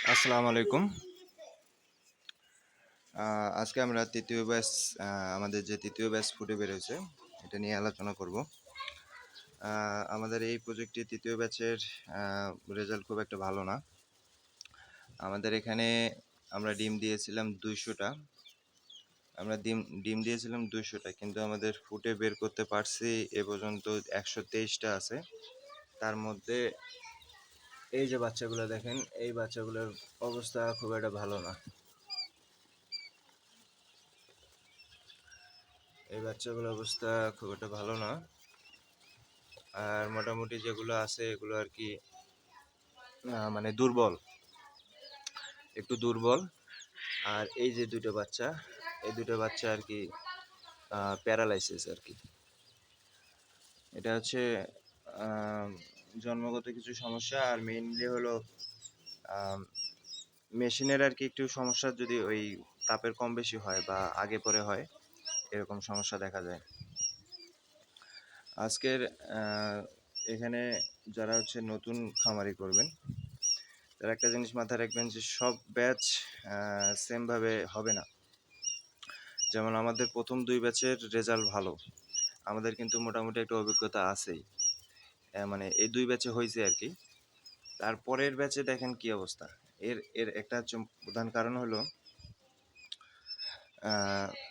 আসসালামু আলাইকুম। আজকে আমরা তৃতীয় ব্যাচ আমাদের যে তৃতীয় ব্যাচ ফুটে বেরোয়েছে এটা নিয়ে আলোচনা করব। আমাদের এই প্রজেক্টটি তৃতীয় ব্যাচের রেজাল্ট খুব একটা ভালো না। আমাদের এখানে আমরা ডিম দিয়েছিলাম 200টা। আমরা ডিম দিয়েছিলাম 200টা, কিন্তু আমাদের ফুটে বের করতে পারছি এ পর্যন্ত 123টা আছে। তার মধ্যে এই যে বাচ্চাগুলো দেখেন, এই বাচ্চাগুলোর অবস্থা খুব একটা ভালো না। এই বাচ্চাগুলোর অবস্থা খুব একটা ভালো না। আর মোটামুটি যেগুলো আছে এগুলো আর কি মানে দুর্বল, একটু দুর্বল। আর এই যে দুটো বাচ্চা, এই দুটো বাচ্চা আর কি প্যারালাইসিস আর কি। এটা হচ্ছে জন্মগত কিছু সমস্যা। আর মেইনলি হলো মেশিনের আর কি একটু সমস্যা, যদি ওই তাপের কম বেশি হয় বা আগে পরে হয়, এরকম সমস্যা দেখা যায়। আজকের এখানে যারা হচ্ছে নতুন খামারি করবেন, তারা একটা জিনিস মাথায় রাখবেন যে সব ব্যাচ সেমভাবে হবে না। যেমন আমাদের প্রথম 2 ব্যাচের রেজাল্ট ভালো, আমাদের কিন্তু মোটামুটি একটা অভিজ্ঞতা আছেই, মানে এই 2 ব্যাচে হয়েছে আর কি। তারপরের ব্যাচে দেখেন কি অবস্থা। এর এর একটা প্রধান কারণ হলো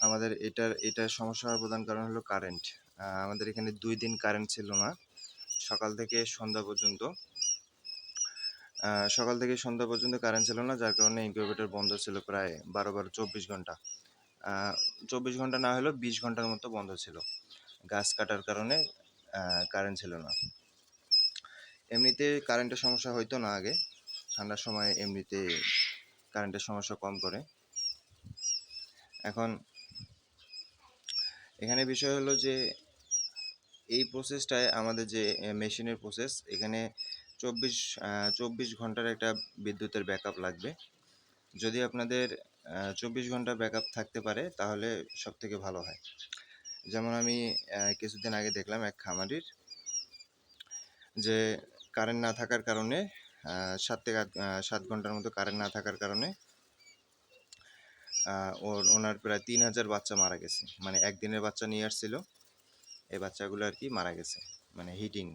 আমাদের এটার সমস্যা হওয়ার প্রধান কারণ হলো কারেন্ট। আমাদের এখানে 2 দিন কারেন্ট ছিল না, সকাল থেকে সন্ধ্যা পর্যন্ত। কারেন্ট ছিল না, যার কারণে ইনকিউবেটর বন্ধ ছিল প্রায় 24 ঘন্টা। 24 ঘন্টা না হলেও 20 ঘন্টার মতো বন্ধ ছিল, গাছ কাটার কারণে কারেন্ট ছিল না। এমনিতে কারেন্টের সমস্যা হইতো না আগে, ঠান্ডার সময় এমনিতে কারেন্টের সমস্যা কম করে। এখন এখানে বিষয় হলো যে এই প্রসেসটায় আমাদের যে মেশিনের প্রসেস, এখানে 24 ঘন্টার একটা বিদ্যুতের ব্যাকআপ লাগবে। যদি আপনাদের 24 ঘন্টা ব্যাকআপ থাকতে পারে তাহলে সব থেকে ভালো হয়। যেমন আমি কিছুদিন আগে দেখলাম এক খামারির, যে কারেন্ট না থাকার কারণে 7 ঘন্টার মতো কারেন্ট না থাকার কারণে ওনার প্রায় 3000 বাচ্চা মারা গেছে। মানে একদিনের বাচ্চা নিয়ে আসছিল, এই বাচ্চাগুলো আর কি মারা গেছে, মানে হিটিং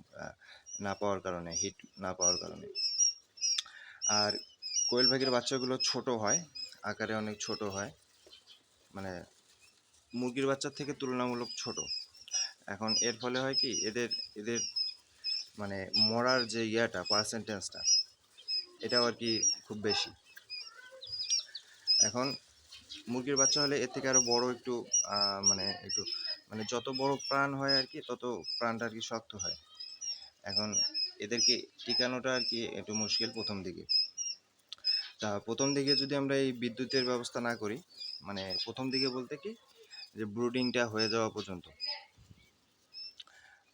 না পাওয়ার কারণে, হিট না পাওয়ার কারণে। আর কোয়েল পাখির বাচ্চাগুলো ছোট হয়, আকারে অনেক ছোট হয়, মানে মুরগির বাচ্চার থেকে তুলনামূলক ছোট। এখন এর ফলে হয় কি, এদের এদের মানে মরার যে পার্সেন্টেজটা, এটাও আর কি খুব বেশি। এখন মুরগির বাচ্চা হলে এর থেকে আরও বড় একটু একটু মানে যত বড় প্রাণ হয় আর কি, তত প্রাণটা আর কি শক্ত হয়। এখন এদেরকে টিকানোটা আর কি একটু মুশকিল প্রথম দিকে। তা প্রথম দিকে যদি আমরা এই বিদ্যুতের ব্যবস্থা না করি, মানে প্রথম দিকে বলতে কি, যে ব্রুডিংটা হয়ে যাওয়া পর্যন্ত,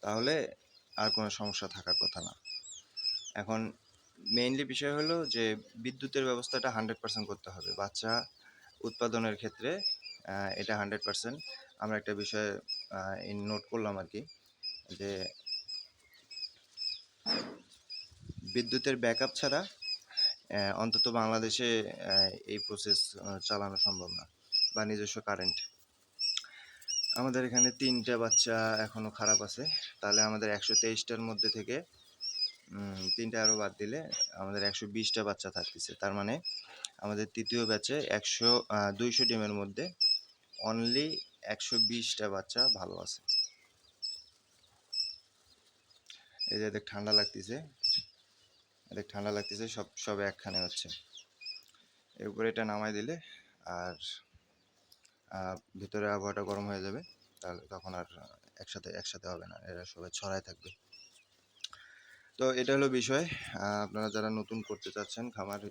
তাহলে আর কোনো সমস্যা থাকার কথা না। এখন মেইনলি বিষয় হলো যে বিদ্যুতের ব্যবস্থাটা 100% করতে হবে বাচ্চা উৎপাদনের ক্ষেত্রে। এটা 100%। আমরা একটা বিষয় নোট করলাম আর কি, যে বিদ্যুতের ব্যাকআপ ছাড়া অন্তত বাংলাদেশে এই প্রসেস চালানো সম্ভব না, বা নিজস্ব কারেন্ট। আমাদের এখানে 3টা বাচ্চা এখনও খারাপ আছে, তাহলে আমাদের 123টার মধ্যে থেকে 3টা আরও বাদ দিলে আমাদের 120টা বাচ্চা থাকতেছে। তার মানে আমাদের তৃতীয় ব্যাচে 200 ডিমের মধ্যে অনলি 120টা বাচ্চা ভালো আছে। এই যে এদের ঠান্ডা লাগতেছে, সব একখানে হচ্ছে। এর উপরে এটা নামাই দিলে আর ভিতরে আবহাওয়াটা গরম হয়ে যাবে, তাহলে তখন আর একসাথে হবে না, এরা সবাই ছড়ায় থাকবে। তো এটা হলো বিষয়। আপনারা যারা নতুন করতে চাচ্ছেন খামার,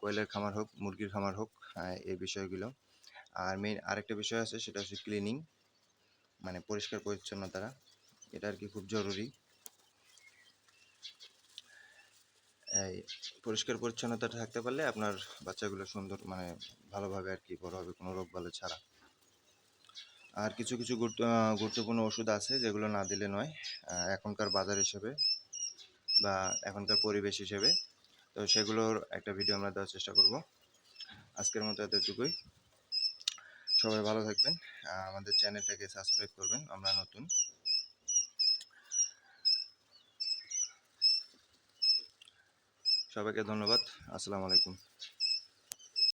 কোয়েলের খামার হোক, মুরগির খামার হোক, এই বিষয়গুলো। আর মেইন আরেকটা বিষয় আছে, সেটা হচ্ছে ক্লিনিং, মানে পরিষ্কার পরিচ্ছন্নতা, এটা আর কি খুব জরুরি। এই পরিষ্কার পরিচ্ছন্নতা থাকতে পারলে আপনার বাচ্চাগুলো সুন্দর, মানে ভালোভাবে আর কি বড় হবে, কোনো রোগবালাই ছাড়া। আর কিছু কিছু গুরুত্বপূর্ণ ওষুধ আছে যেগুলো না দিলে নয়, এখনকার বাজার হিসেবে বা এখনকার পরিবেশ হিসেবে। তো সেগুলোর একটা ভিডিও আমরা দেওয়ার চেষ্টা করব। আজকের মতো এতটুকুই। সবাই ভালো থাকবেন, আমাদের চ্যানেলটাকে সাবস্ক্রাইব করবেন, আমরা নতুন। সবাইকে ধন্যবাদ। আসসালামু আলাইকুম।